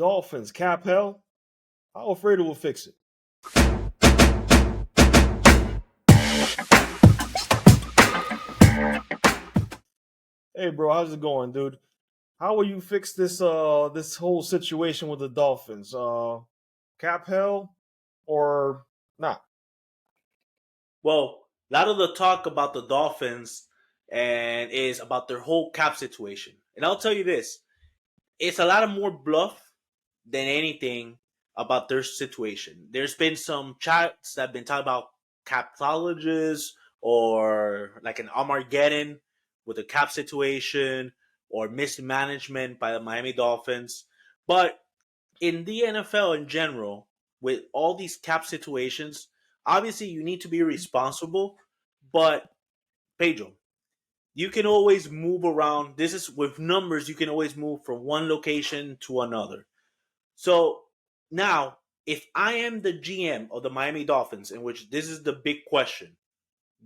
Dolphins, cap hell. How Alfredo will fix it. Hey, bro, how's it going, dude? How will you fix this whole situation with the Dolphins? Cap hell or not? Well, a lot of the talk about the Dolphins and is about their whole cap situation. And I'll tell you this, it's a lot of more bluff than anything about their situation. There's been some chats that have been talking about capologists or like an Armageddon with a cap situation or mismanagement by the Miami Dolphins. But in the NFL in general, with all these cap situations, obviously you need to be responsible, but Pedro, you can always move around. This is with numbers, you can always move from one location to another. So now, if I am the GM of the Miami Dolphins, in which this is the big question,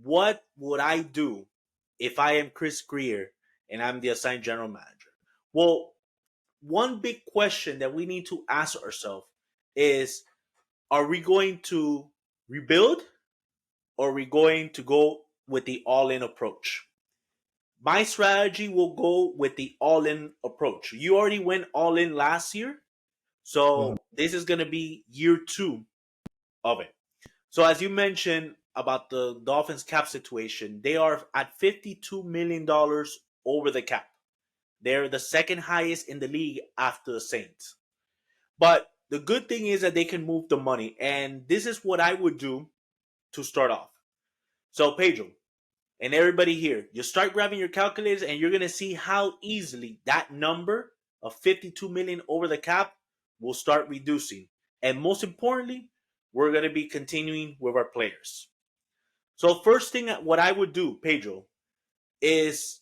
what would I do if I am Chris Greer and I'm the assigned general manager? Well, one big question that we need to ask ourselves is, are we going to rebuild or are we going to go with the all in approach? My strategy will go with the all in approach. You already went all in last year, Mhm. so this is going to be year two of it. So, as you mentioned about the Dolphins cap situation, they are at $52 million over the cap. They're the second highest in the league after the Saints. But the good thing is that they can move the money. And this is what I would do to start off. So, Pedro, and everybody here, you start grabbing your calculators and you're going to see how easily that number of 52 million over the cap will start reducing. And most importantly, we're going to be continuing with our players. So, first thing, what I would do, Pedro, is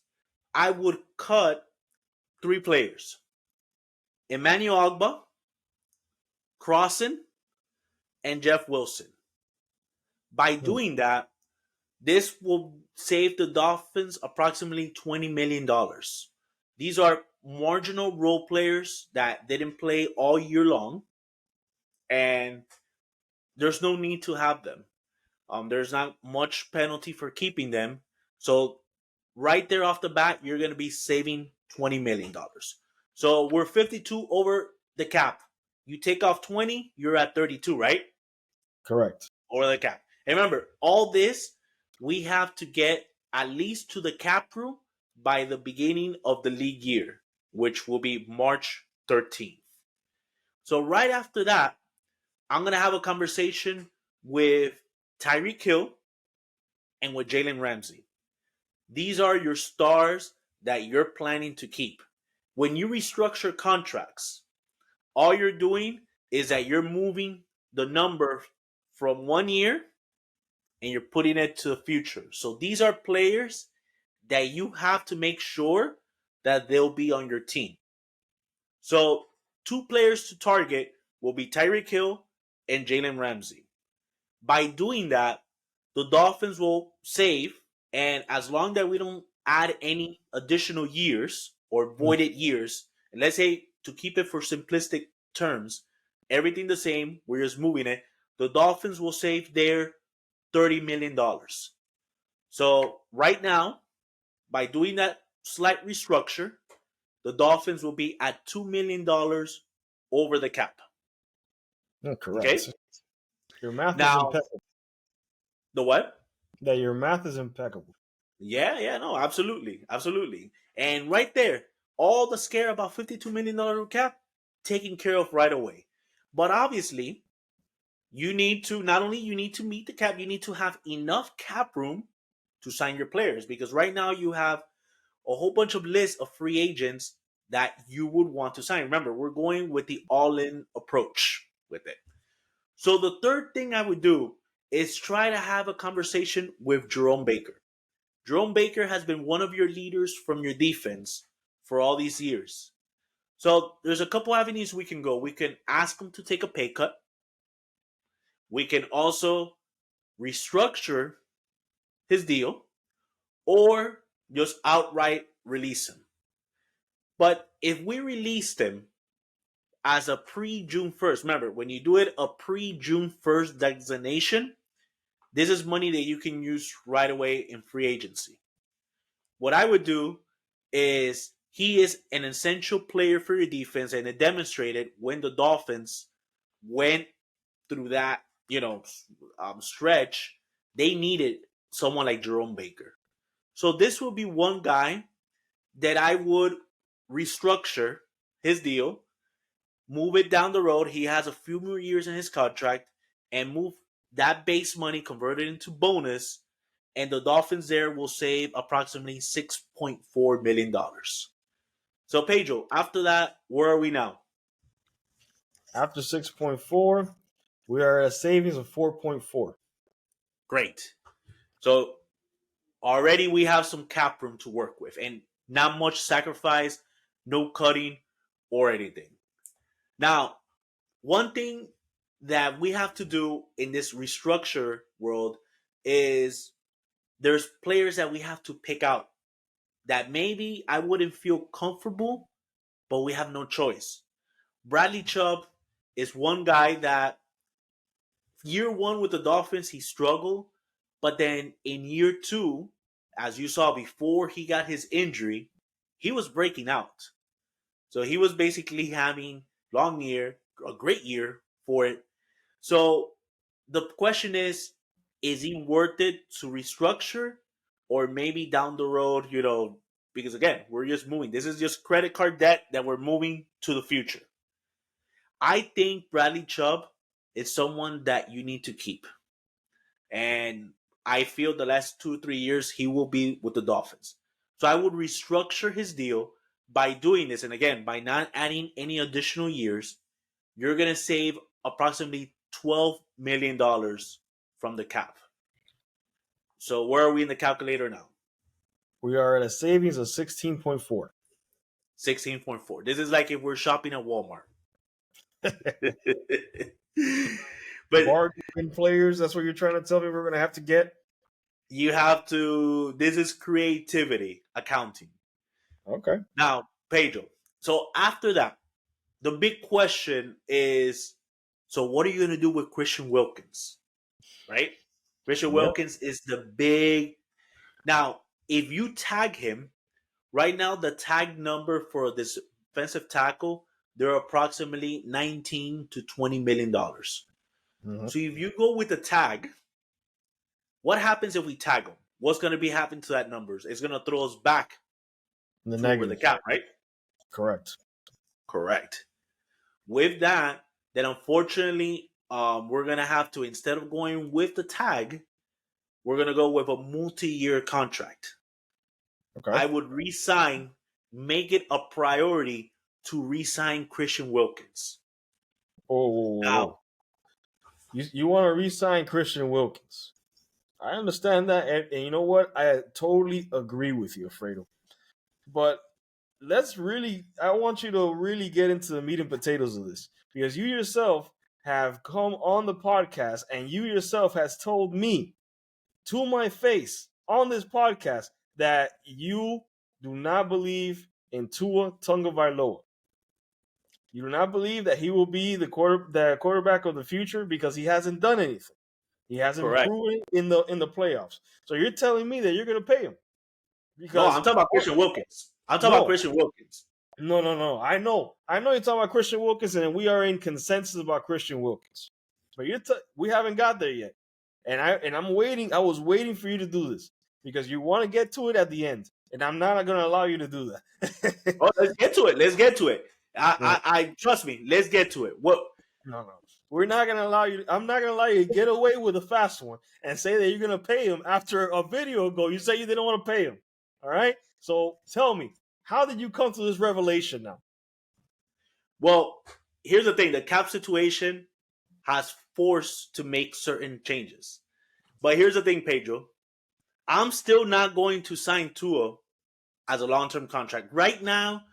I would cut three players: Emmanuel Ogba, Crossan, and Jeff Wilson. By Mhm. doing that, this will save the Dolphins approximately $20 million. These are marginal role players that didn't play all year long, and there's no need to have them. There's not much penalty for keeping them. So, right there off the bat, you're going to be saving $20 million. So, we're 52 over the cap. You take off 20, you're at 32, right? Correct. Over the cap. And remember, all this, we have to get at least to the cap room by the beginning of the league year, which will be March 13th. So, right after that, I'm going to have a conversation with Tyreek Hill and with Jalen Ramsey. These are your stars that you're planning to keep. When you restructure contracts, all you're doing is that you're moving the number from 1 year and you're putting it to the future. So these are players that you have to make sure that they'll be on your team. So two players to target will be Tyreek Hill and Jalen Ramsey. By doing that, the Dolphins will save, and as long that we don't add any additional years or Mhm. voided years, and let's say to keep it for simplistic terms, everything the same, we're just moving it, the Dolphins will save their $30 million. So right now, by doing that slight restructure, the Dolphins will be at $2 million over the cap. Okay. Correct. Your math is Now, impeccable. the what? That your math is impeccable. Yeah, no, absolutely, absolutely. And right there, all the scare about $52 million cap taken care of right away. But obviously, you need to not only you need to meet the cap, you need to have enough cap room to sign your players because right now you have a whole bunch of lists of free agents that you would want to sign. Remember, we're going with the all-in approach with it. So the third thing I would do is try to have a conversation with Jerome Baker. Jerome Baker has been one of your leaders from your defense for all these years. So there's a couple avenues we can go. We can ask him to take a pay cut. We can also restructure his deal or just outright release him. But if we released him, as a pre-June 1st. Remember, when you do it a pre-June 1st designation, this is money that you can use right away in free agency. What I would do is he is an essential player for your defense, and it demonstrated when the Dolphins went through that, stretch, they needed someone like Jerome Baker. So this will be one guy that I would restructure his deal, move it down the road. He has a few more years in his contract, and move that base money, convert it into bonus, and the Dolphins there will save approximately $6.4 million. So, Pedro, after that, where are we now? After 6.4, we are at a savings of 4.4. Great. So, already we have some cap room to work with, and not much sacrifice, no cutting or anything. Now, one thing that we have to do in this restructure world is there's players that we have to pick out that maybe I wouldn't feel comfortable, but we have no choice. Bradley Chubb is one guy that year one with the Dolphins, he struggled, but then in year two, as you saw before he got his injury, he was breaking out. So he was basically having long year, a great year for it. So the question is he worth it to restructure, or maybe down the road, because again, we're just moving. This is just credit card debt that we're moving to the future. I think Bradley Chubb is someone that you need to keep. And I feel the last 2-3 years he will be with the Dolphins. So I would restructure his deal by doing this. And again, by not adding any additional years, you're going to save approximately $12 million from the cap. So where are we in the calculator now? We are at a savings of 16.4. 16.4. This is like if we're shopping at Walmart. But bargain players, that's what you're trying to tell me we're going to have to get? You have to, this is creativity accounting. Okay. Now, Pedro, so after that, the big question is, so what are you going to do with Christian Wilkins? Right? Christian Wilkins is the big. Now, if you tag him, right now the tag number for this defensive tackle, they're approximately $19 to $20 million. Mm-hmm. So if you go with the tag, what happens if we tag him? What's going to be happening to that numbers? It's going to throw us back the to over the cap, right? Correct. With that, then unfortunately, we're going to have to, instead of going with the tag, we're going to go with a multi-year contract. Okay. I would make it a priority to re-sign Christian Wilkins. Now, you want to re-sign Christian Wilkins. I understand that, and you know what? I totally agree with you, Alfredo. But I want you to really get into the meat and potatoes of this, because you yourself have come on the podcast and you yourself has told me to my face on this podcast that you do not believe in Tua Tagovailoa. You do not believe that he will be the quarterback of the future because he hasn't done anything. He hasn't proven in the playoffs. So you're telling me that you're going to pay him? No, I'm talking about Christian Wilkins. No. I know you're talking about Christian Wilkins, and we are in consensus about Christian Wilkins. But we haven't got there yet, and I'm waiting. I was waiting for you to do this because you want to get to it at the end, and I'm not going to allow you to do that. Let's get to it. I trust me. Let's get to it. What? No. We're not going to allow you. I'm not going to allow you to get away with a fast one and say that you're going to pay him after a video ago. You say you didn't want to pay him. All right. So tell me, how did you come to this revelation now? Well, here's the thing. The cap situation has forced to make certain changes. But here's the thing, Pedro. I'm still not going to sign Tua as a long-term contract. Right now,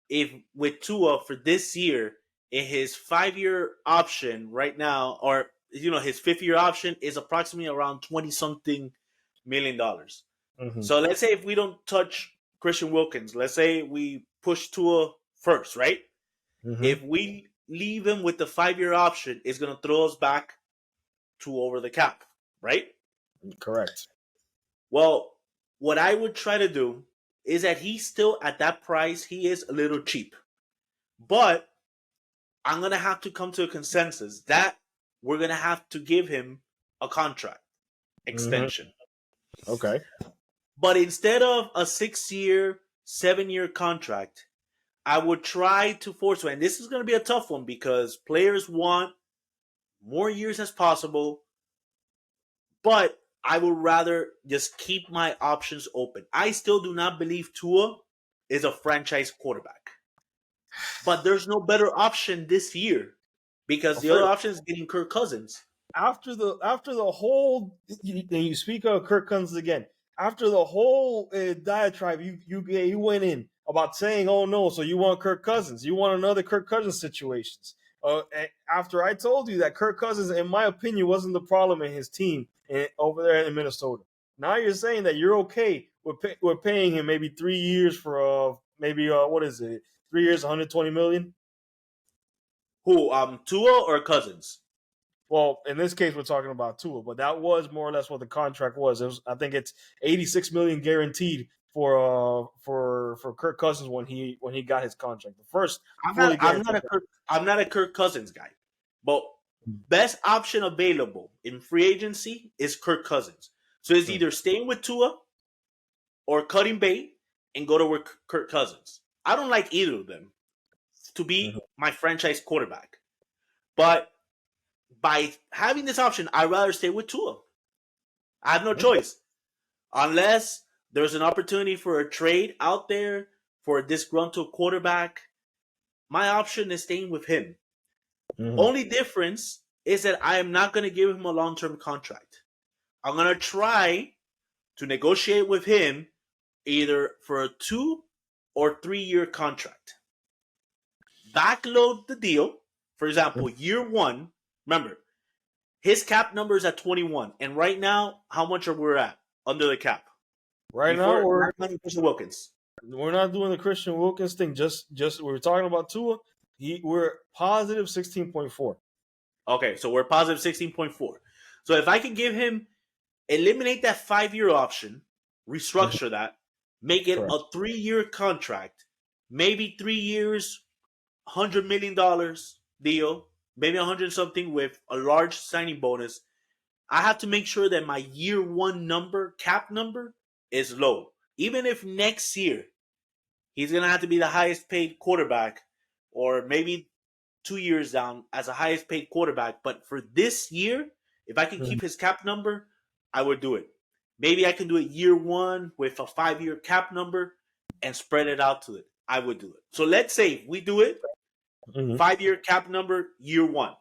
if with Tua for this year, in his 5-year option right now, or his 5th-year option is approximately around 20-something million dollars. Mm-hmm. So let's say if we don't touch Christian Wilkins, let's say we push Tua first, right? Mm-hmm. If we leave him with the 5-year option is going to throw us back to over the cap, right? Correct. Well, what I would try to do is that he's still at that price. He is a little cheap, but I'm going to have to come to a consensus that we're going to have to give him a contract extension. Okay. But instead of a 6-year, 7-year contract, I would try to force it. And this is going to be a tough one because players want more years as possible, but I would rather just keep my options open. I still do not believe Tua is a franchise quarterback. But there's no better option this year because the other option is getting Kirk Cousins. After the whole, you speak of Kirk Cousins again. After the whole diatribe you went in about saying, "Oh no," so you want Kirk Cousins, you want another Kirk Cousins situations. After I told you that Kirk Cousins, in my opinion, wasn't the problem in his team over there in Minnesota. Now you're saying that you're okay with paying him maybe 3 years for maybe what is it? 3 years, 120 million. Who? Tua or Cousins? Well, in this case, we're talking about Tua, but that was more or less what the contract was. I think it's 86 million guaranteed for Kirk Cousins when he got his contract. The first fully guaranteed. I'm not a Kirk Cousins guy, but best option available in free agency is Kirk Cousins. So it's either staying with Tua or cutting bait and go to Kirk Cousins. I don't like either of them to be my franchise quarterback, but by having this option, I'd rather stay with Tua. I have no choice. Unless there's an opportunity for a trade out there for a disgruntled quarterback, my option is staying with him. Only difference is that I am not going to give him a long-term contract. I'm going to try to negotiate with him either for a 2 or 3-year contract. Backload the deal. For example, year 1, remember, his cap number is at 21. And right now, how much are we at under the cap? Right now, we're Christian Wilkins. We're not doing the Christian Wilkins thing. Just we're talking about Tua. We're positive 16.4. Okay, so we're positive 16.4. So if I can give him, eliminate that 5-year option, restructure that, make it a 3-year contract, maybe 3 years, $100 million deal, maybe 100 something with a large signing bonus. I have to make sure that my year 1 number, cap number, is low. Even if next year he's going to have to be the highest paid quarterback, or maybe 2 years down as a highest paid quarterback. But for this year, if I can keep his cap number, I would do it. Maybe I can do it year 1 with a 5-year cap number and spread it out to it. I would do it. So let's say we do it, 5-year cap number, year 1.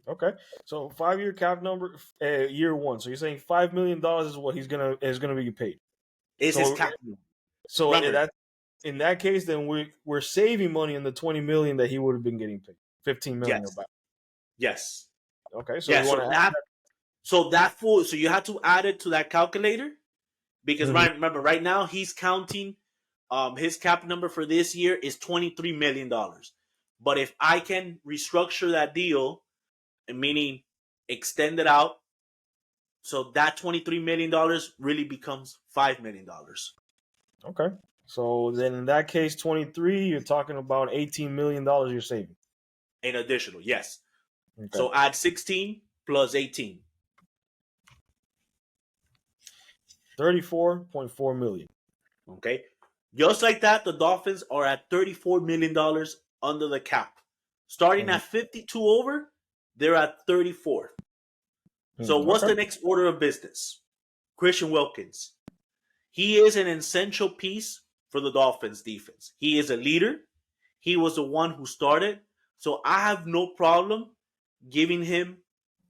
Okay, so 5-year cap number, year 1. So you're saying $5 million is what he's gonna be paid. Is his cap number. So in that case, then we're saving money in the 20 million that he would have been getting paid. 15 million yes. about. Yes. Okay, so so you have to add it to that calculator because remember right now he's counting his cap number for this year is $23 million. But if I can restructure that deal, meaning extend it out, so that $23 million really becomes $5 million. Okay. So then in that case, 23, you're talking about $18 million you're saving. In additional, yes. Okay. So add 16 plus 18. 34.4 million. Okay. Just like that, the Dolphins are at $34 million under the cap. Starting at 52 over, they're at 34. So what's the next order of business? Christian Wilkins. He is an essential piece for the Dolphins defense. He is a leader. He was the one who started. So I have no problem giving him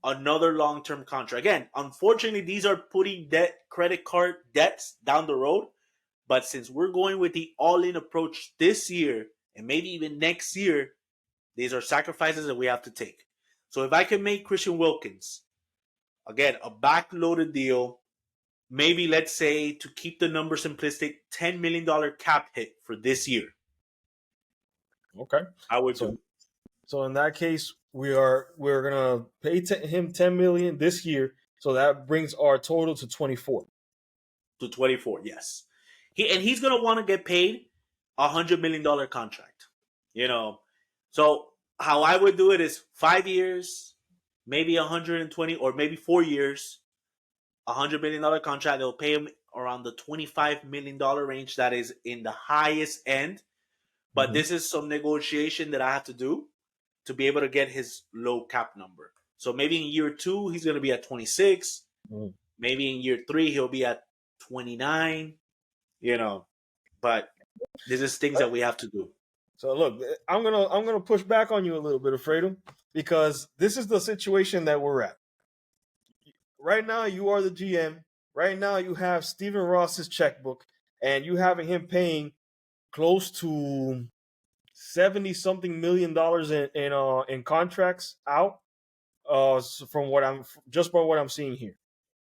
another long-term contract. Again, unfortunately, these are putting credit card debts down the road. But since we're going with the all-in approach this year and maybe even next year, these are sacrifices that we have to take. So if I can make Christian Wilkins, again, a backloaded deal, maybe let's say to keep the number simplistic, $10 million cap hit for this year. Okay. I would do. So in that case, we're gonna pay him 10 million this year. So that brings our total to 24. To 24. Yes, he's gonna want to get paid $100 million contract. You know, so how I would do it is 5 years, maybe 120, or maybe 4 years, $100 million contract. They'll pay him around the $25 million range. That is in the highest end. But Mm-hmm. this is some negotiation that I have to do to be able to get his low cap number. So maybe in year 2 he's going to be at 26. Mm-hmm. Maybe in year 3 he'll be at 29. You know, but this is things that we have to do. So look, I'm gonna push back on you a little bit, Alfredo, because this is the situation that we're at. Right now, you are the GM. Right now, you have Stephen Ross's checkbook, and you having him paying close to 70 something $1 million in contracts out. So from what I'm just by what I'm seeing here,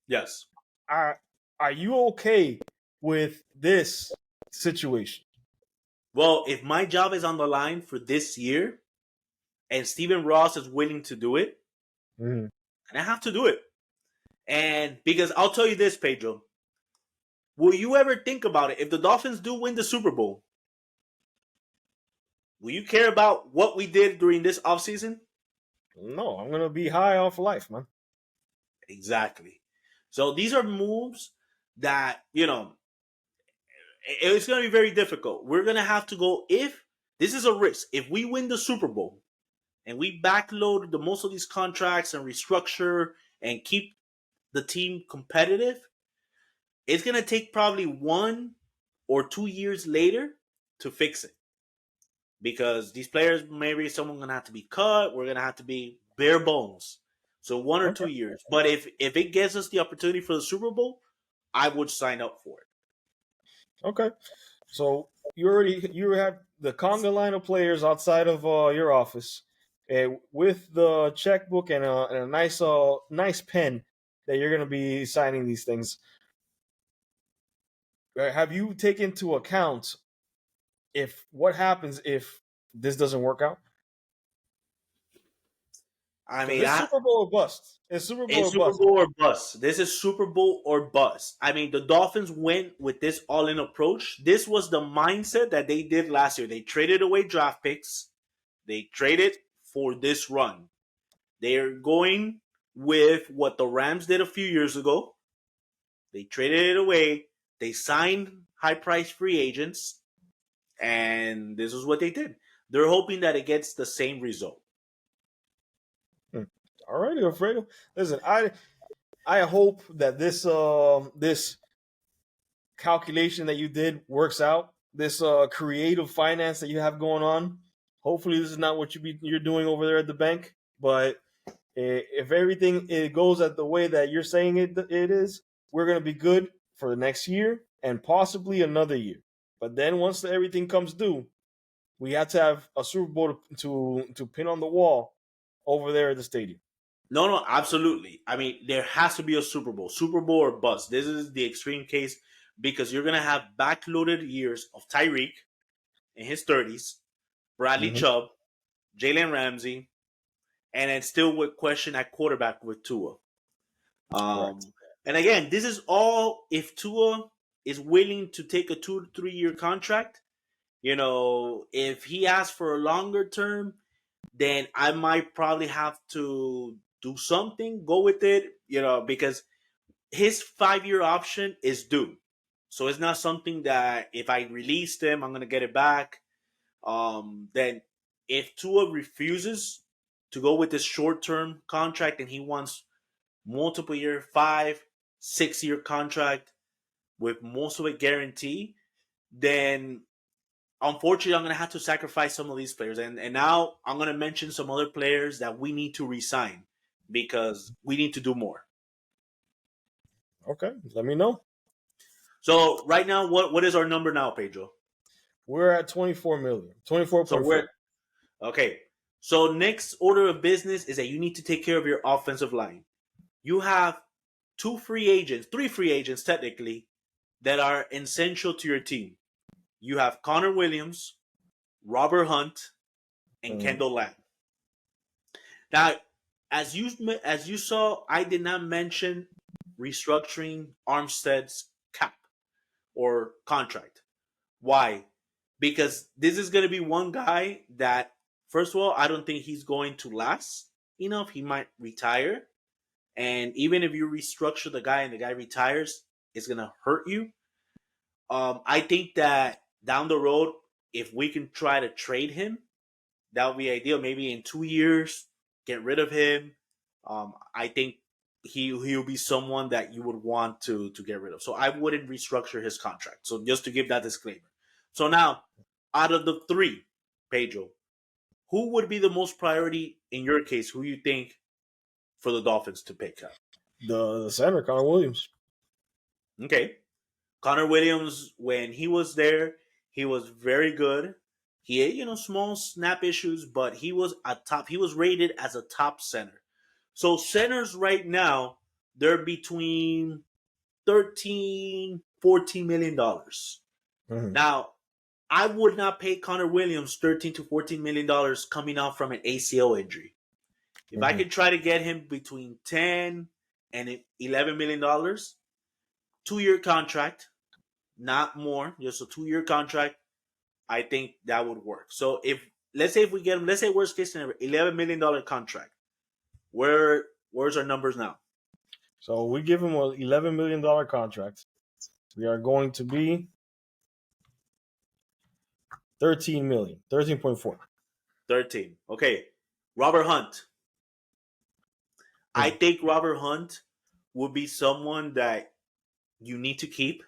Yes. are you okay with this situation? Well, if my job is on the line for this year and Stephen Ross is willing to do it, Mm-hmm. and I have to do it. And because I'll tell you this, Pedro, will you ever think about it? If the Dolphins do win the Super Bowl, will you care about what we did during this offseason? No, I'm gonna be high off life, man. Exactly. So these are moves that, it's going to be very difficult. We're going to have to go, if this is a risk, if we win the Super Bowl and we backload the most of these contracts and restructure and keep the team competitive, it's going to take probably 1 or 2 years later to fix it. Because these players, maybe someone's going to have to be cut. We're going to have to be bare bones. So 1 or 2 years. But if it gives us the opportunity for the Super Bowl, I would sign up for it. Okay. So you have the conga line of players outside of your office, with the checkbook and a nice pen that you're going to be signing these things. Have you taken into account if what happens if this doesn't work out? I Because mean, it's Super Bowl or bust. It's Super Bowl it's or Super bust. Bowl or bust. This is Super Bowl or bust. I mean, the Dolphins went with this all-in approach. This was the mindset that they did last year. They traded away draft picks. They traded for this run. They're going with what the Rams did a few years ago. They traded it away. They signed high-priced free agents, and this is what they did. They're hoping that it gets the same result. All righty, Alfredo. Listen, I hope that this calculation that you did works out. This creative finance that you have going on. Hopefully, this is not what you're doing over there at the bank. But if everything it goes at the way that you're saying it is, we're gonna be good for the next year and possibly another year. But then once everything comes due, we have to have a Super Bowl to pin on the wall over there at the stadium. No, no, absolutely. I mean, there has to be a Super Bowl or bust. This is the extreme case because you're gonna have backloaded years of Tyreek in his 30s, Bradley Mm-hmm. Chubb, Jalen Ramsey, and then still with question at quarterback with Tua. Correct. And again, this is all if Tua is willing to take a 2 to 3 year contract. If he asks for a longer term, then I might probably have to do something, go with it, because his 5 year option is due. So it's not something that if I release them, I'm gonna get it back. Then if Tua refuses to go with this short term contract and he wants multiple year, 5, 6 year contract with most of it guaranteed, then unfortunately, I'm going to have to sacrifice some of these players. And now I'm going to mention some other players that we need to resign because we need to do more. Okay, let me know. So right now, what is our number now, Pedro? We're at 24 million, So 24.4. we're okay. So next order of business is that you need to take care of your offensive line. You have three free agents technically that are essential to your team. You have Connor Williams, Robert Hunt, and Mm. Kendall Lamb. Now, as you saw, I did not mention restructuring Armstead's cap or contract. Why? Because this is going to be one guy that, first of all, I don't think he's going to last enough. He might retire. And even if you restructure the guy and the guy retires, it's going to hurt you. I think that down the road, if we can try to trade him, that would be ideal. Maybe in 2 years, get rid of him. I think he'll be someone that you would want to get rid of. So I wouldn't restructure his contract. So just to give that disclaimer. So now, out of the three, Pedro, who would be the most priority in your case? Who you think for the Dolphins to pick up? The center, Connor Williams. Okay, Connor Williams, when he was there, he was very good. He had, small snap issues, but he was a top. He was rated as a top center. So centers right now, they're between 13, $14 million. Mm-hmm. Now, I would not pay Connor Williams $13 to $14 million coming off from an ACL injury. If I could try to get him between 10 and $11 million, 2-year contract, not more, just a 2-year contract, I think that would work. So let's say we get him, let's say worst case scenario, $11 million contract. Where's our numbers now? So we give him an $11 million contract. We are going to be 13 million, 13.4. 13. Okay. Robert Hunt. I think Robert Hunt would be someone that you need to keep.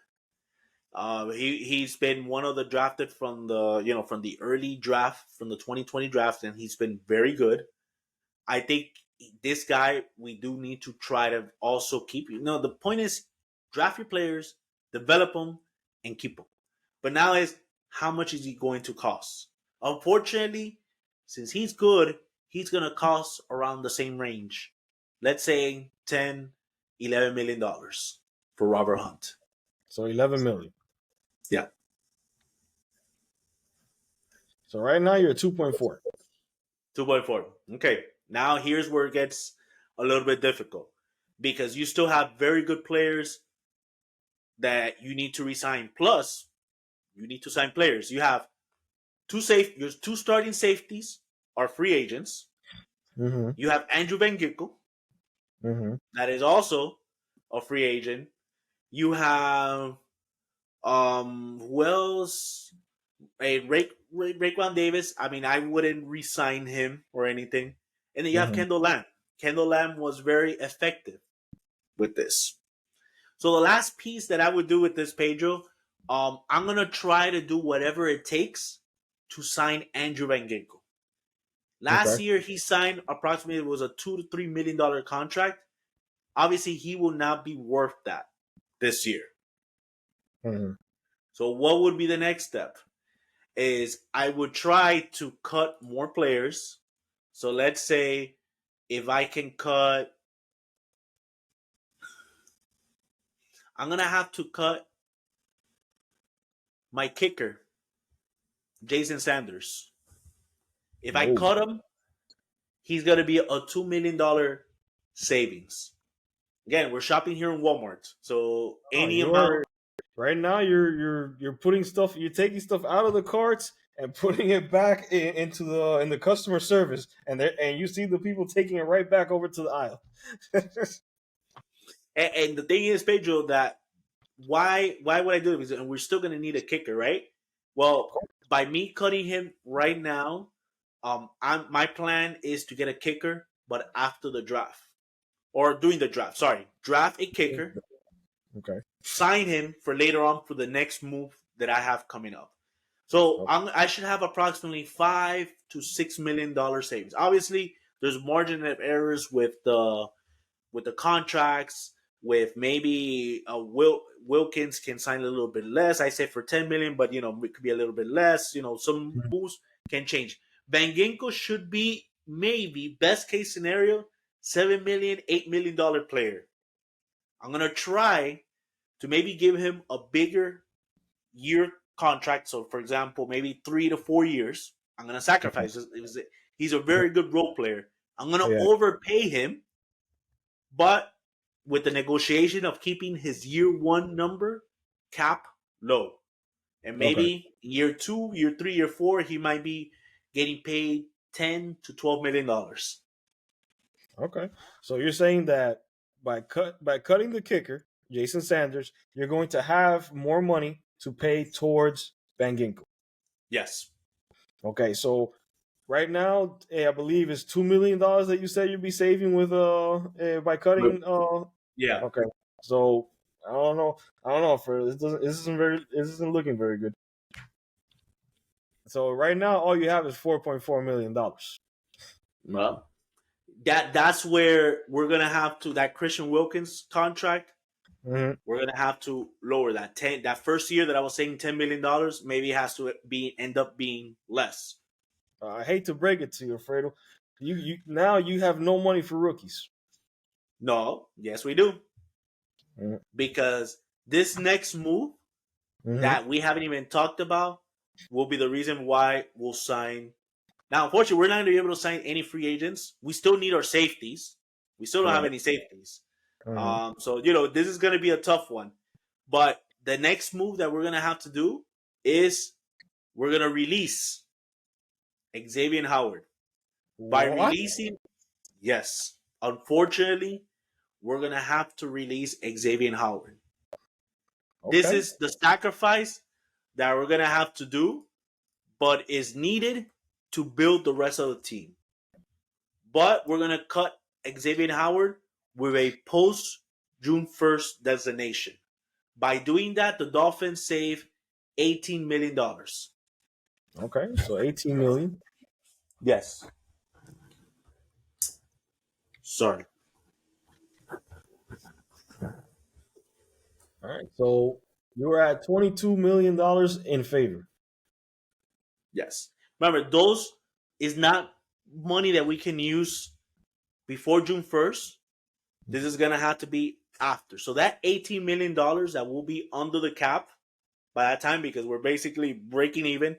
He's been one of the drafted from the early draft, from the 2020 draft, and he's been very good. I think this guy we do need to try to also keep. The point is draft your players, develop them, and keep them. But now is how much is he going to cost? Unfortunately, since he's good, he's going to cost around the same range. Let's say 10, $11 million for Robert Hunt. So 11 million. Yeah. So right now you're at 2.4. 2.4. Okay. Now here's where it gets a little bit difficult because you still have very good players that you need to resign. Plus, you need to sign players. You have your two starting safeties are free agents. Mm-hmm. You have Andrew Van Ginkel, that is also a free agent. You have who else? Raekwon Davis. I mean, I wouldn't resign him or anything. And then you have Kendall Lamb. Kendall Lamb was very effective with this. So the last piece that I would do with this, Pedro, I'm gonna try to do whatever it takes to sign Andrew Van Ginkel. Last year he signed approximately, it was a $2 to $3 million contract. Obviously, he will not be worth that this year. So what would be the next step? Is I would try to cut more players. So let's say if I can cut, I'm going to have to cut my kicker, Jason Sanders. If I cut him, he's going to be a $2 million savings. Again, we're shopping here in Walmart. So any amount. Right now you're putting stuff, you're taking stuff out of the carts and putting it back into the customer service, and you see the people taking it right back over to the aisle. and the thing is, Pedro, that why would I do it? Because we're still going to need a kicker, right? Well, by me cutting him right now, my plan is to get a kicker, but after the draft or during the draft. Sorry, draft a kicker. Okay. Sign him for later on for the next move that I have coming up. So I should have approximately $5 to $6 million savings. Obviously, there's margin of errors with the contracts. With maybe Wilkins can sign a little bit less. I say for $10 million, but it could be a little bit less. Some moves can change. Van Ginkel should be maybe best case scenario $7 million, $8 million player. I'm gonna try to maybe give him a bigger year contract. So, for example, maybe 3 to 4 years. I'm gonna sacrifice. He's a very good role player, I'm going to Yeah. overpay him, but with the negotiation of keeping his year one number cap low. And Okay. maybe year two, year three, year four, he might be getting paid $10 to $12 million. Okay. So you're saying that by cutting the kicker, Jason Sanders, you're going to have more money to pay towards Van Ginkel. Yes. Okay. So right now, I believe it's $2 million that you said you'd be saving with by cutting. Yeah. Okay. So I don't know. I don't know. For this isn't looking very good. So right now, all you have is $4.4 million. Well, that's where we're gonna have to that Christian Wilkins contract. Mm-hmm. We're gonna have to lower that first year that I was saying $10 million. Maybe it has to be end up being less. I hate to break it to you, Alfredo. You now you have no money for rookies. No, yes we do, because this next move Mm-hmm. that we haven't even talked about will be the reason why we'll sign. Now, unfortunately, we're not going to be able to sign any free agents. We still need our safeties. We still don't have Right. any safeties. Mm-hmm. So, this is going to be a tough one. But the next move that we're going to have to do is we're going to release Xavier Howard. By What? releasing, yes, unfortunately, we're going to have to release Xavier Howard. This Okay. is the sacrifice that we're going to have to do, but is needed to build the rest of the team. But we're going to cut Xavier Howard with a post June 1st designation. By doing that, the Dolphins save $18 million. Okay. So 18 million. Yes. Sorry. All right. So you were at $22 million in favor. Yes. Remember, those is not money that we can use before June 1st. This is going to have to be after. So that $18 million that will be under the cap by that time, because we're basically breaking even,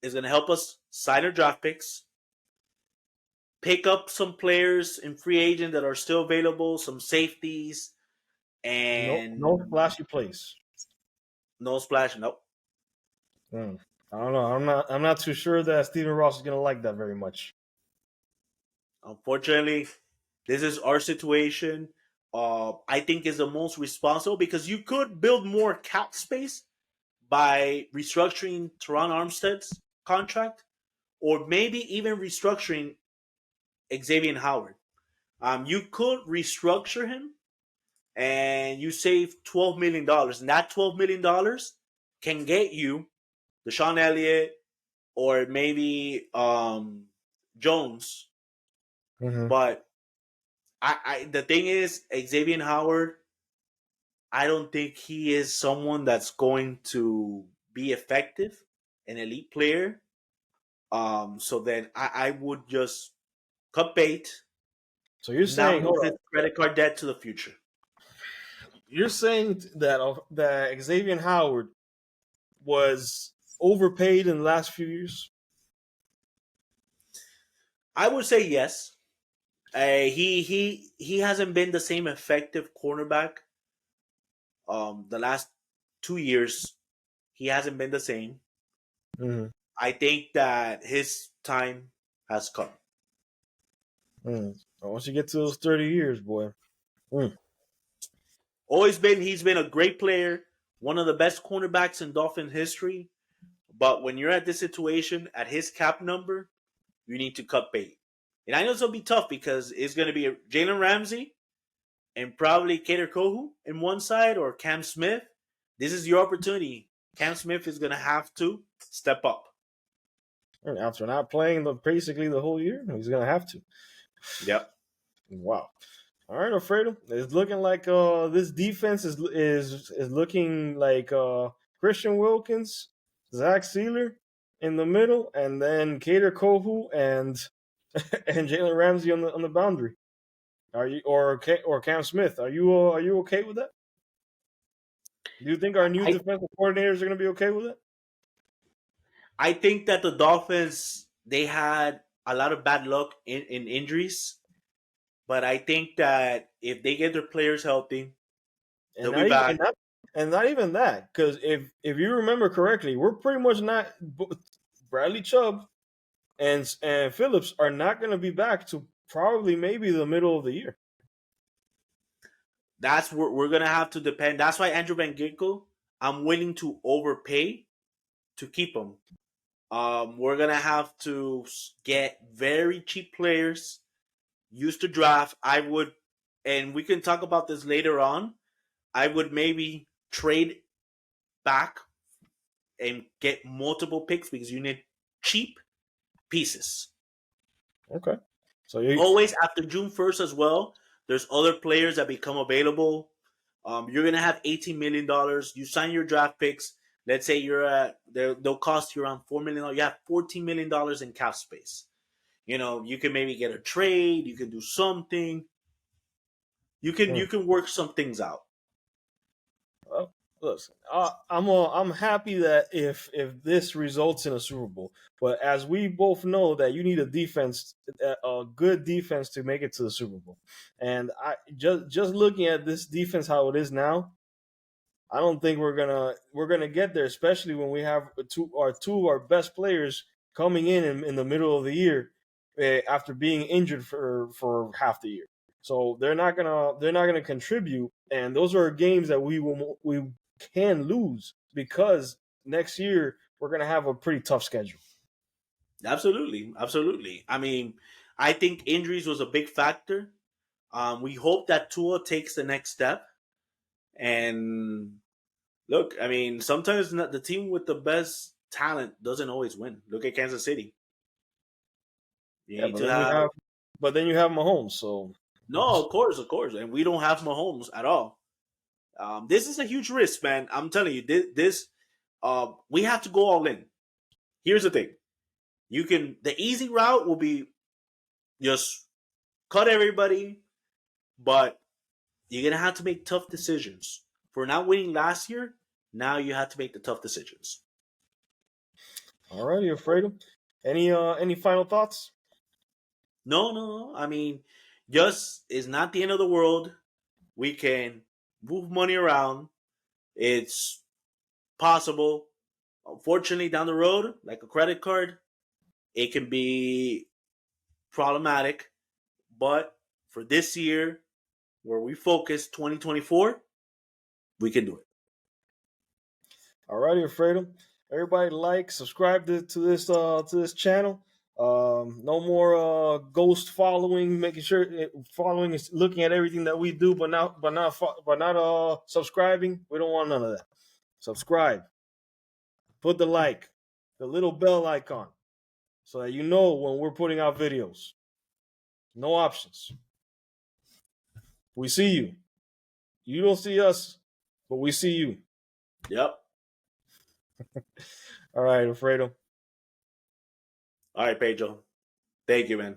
is going to help us sign our draft picks, pick up some players in free agent that are still available, some safeties, No, no and flashy plays. no splash. Nope. Hmm. I don't know. I'm not too sure that Stephen Ross is gonna like that very much. Unfortunately, this is our situation. I think is the most responsible, because you could build more cap space by restructuring Teron Armstead's contract, or maybe even restructuring Xavier Howard. You could restructure him and you save $12 million, and that $12 million can get you Deshaun Elliott or maybe Jones. Mm-hmm. But the thing is, Xavier Howard, I don't think he is someone that's going to be effective, an elite player. So then I would just cut bait, So you're not saying, hold move on, his credit card debt to the future. you're saying that Xavier Howard was overpaid in the last few years? I would say yes. He hasn't been the same effective cornerback. The last 2 years, he hasn't been the same. Mm-hmm. I think that his time has come. Mm. Once you get to those 30 years, boy. Mm. He's been a great player, one of the best cornerbacks in Dolphin history. But when you're at this situation at his cap number, you need to cut bait. And I know it's gonna be tough, because it's gonna be Jalen Ramsey and probably Kader Kohu in one side, or Cam Smith. This is your opportunity. Cam Smith is gonna have to step up. And after not playing basically the whole year, he's gonna have to. Yep. Wow. All right, Alfredo. It's looking like this defense is looking like Christian Wilkins, Zach Sealer in the middle, and then Kader Kohu and and Jalen Ramsey on the boundary. Are you or Cam Smith? Are you okay with that? Do you think our new I defensive coordinators are going to be okay with it? I think that the Dolphins, they had a lot of bad luck in injuries. But I think that if they get their players healthy, and they'll be not even back. and not even that. Because if you remember correctly, we're pretty much not Bradley Chubb and Phillips are not going to be back to probably maybe the middle of the year. That's where we're gonna have to depend. That's why Andrew Van Ginkel, I'm willing to overpay to keep him. We're gonna have to get very cheap players, use the draft. I would, and we can talk about this later on. I would maybe trade back and get multiple picks because you need cheap pieces. Okay, so you Always after June 1st as well. There's other players that become available. You're gonna have $18 million. You sign your draft picks. Let's say you're at they'll cost you around $4 million. You have $14 million in cap space. You can maybe get a trade. You can do something. You can work some things out. well, listen, I'm happy that if this results in a Super Bowl, but as we both know that you need a good defense to make it to the Super Bowl, and I just looking at this defense how it is now, I don't think we're gonna get there, especially when we have two of our best players coming in the middle of the year after being injured for half the year. So they're not gonna contribute, and those are games that we can lose because next year we're gonna have a pretty tough schedule. Absolutely, absolutely. I mean, I think injuries was a big factor. We hope that Tua takes the next step. And look, I mean, sometimes the team with the best talent doesn't always win. Look at Kansas City. You Yeah, need to have but then you have Mahomes, so no, of course, and we don't have Mahomes at all. This is a huge risk, man. I'm telling you, this we have to go all in. Here's the thing: the easy route will be just cut everybody, but you're gonna have to make tough decisions. For not winning last year, now you have to make the tough decisions. alrighty, Alfredo. Any final thoughts? No, no, no. I mean, just is not the end of the world. We can move money around. It's possible. Unfortunately, down the road, like a credit card, it can be problematic. But for this year, where we focus 2024, we can do it. Alrighty, Alfredo. Everybody like, subscribe to this channel. No more ghost following, making sure following is looking at everything that we do, but not subscribing. We don't want none of that. Subscribe, put the little bell icon, so that you know when we're putting out videos. No options. We see you. You don't see us, but we see you. Yep. All right, Alfredo. All right, Pedro. Thank you, man.